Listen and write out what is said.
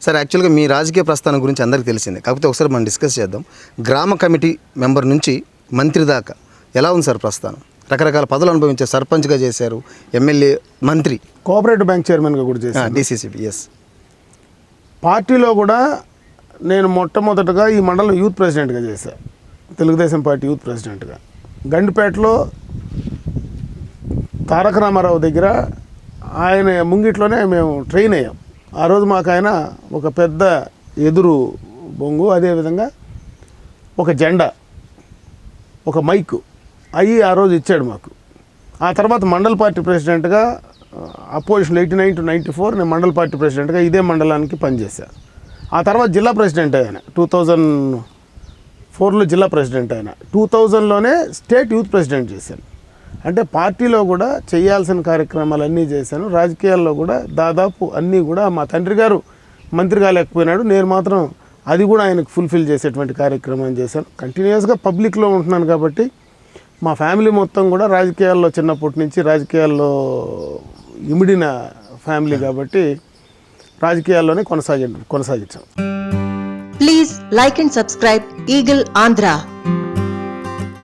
Sir యాక్చువల్గా మీ రాజకీయ ప్రస్థానం గురించి అందరికీ తెలిసిందే, కాకపోతే ఒకసారి మనం డిస్కస్ చేద్దాం. గ్రామ కమిటీ మెంబర్ నుంచి మంత్రి దాకా ఎలా ఉంది సార్ ప్రస్థానం? రకరకాల పదవులు అనుభవించారు, సర్పంచ్గా చేశారు, ఎమ్మెల్యే, మంత్రి, కోఆపరేటివ్ బ్యాంక్ చైర్మన్గా కూడా చేశాను, డిసిసిబి. ఎస్. పార్టీలో కూడా నేను మొట్టమొదటగా ఈ మండలం యూత్ ప్రెసిడెంట్గా చేశాను, తెలుగుదేశం పార్టీ యూత్ ప్రెసిడెంట్గా. గండిపేటలో తారక రామారావు దగ్గర ఆయన ముంగిట్లోనే మేము ట్రైన్ అయ్యాం. ఆ రోజు మాకు ఆయన ఒక పెద్ద ఎదురు బొంగు, అదేవిధంగా ఒక జెండా, ఒక మైకు ఆ రోజు ఇచ్చాడు మాకు. ఆ తర్వాత మండల పార్టీ ప్రెసిడెంట్గా అపోజిషన్ 89 to 94 నేను మండల పార్టీ ప్రెసిడెంట్గా ఇదే మండలానికి పనిచేశాను. ఆ తర్వాత జిల్లా ప్రెసిడెంట్ ఆయన 2004లో జిల్లా ప్రెసిడెంట్ ఆయన 2000లోనే స్టేట్ యూత్ ప్రెసిడెంట్ చేశాను. అంటే పార్టీలో కూడా చేయాల్సిన కార్యక్రమాలన్నీ చేశాను. రాజకీయాల్లో కూడా దాదాపు అన్నీ కూడా మా తండ్రి గారు మంత్రి కాలేకపోయినాడు, నేను మాత్రం అది కూడా ఆయనకు ఫుల్ఫిల్ చేసేటువంటి కార్యక్రమం చేశాను. కంటిన్యూస్గా పబ్లిక్లో ఉంటున్నాను కాబట్టి మా ఫ్యామిలీ మొత్తం కూడా రాజకీయాల్లో చిన్నప్పటి నుంచి రాజకీయాల్లో ఇమిడిన ఫ్యామిలీ కాబట్టి రాజకీయాల్లోనే కొనసాగించాం. Please like and subscribe eagle Andhra.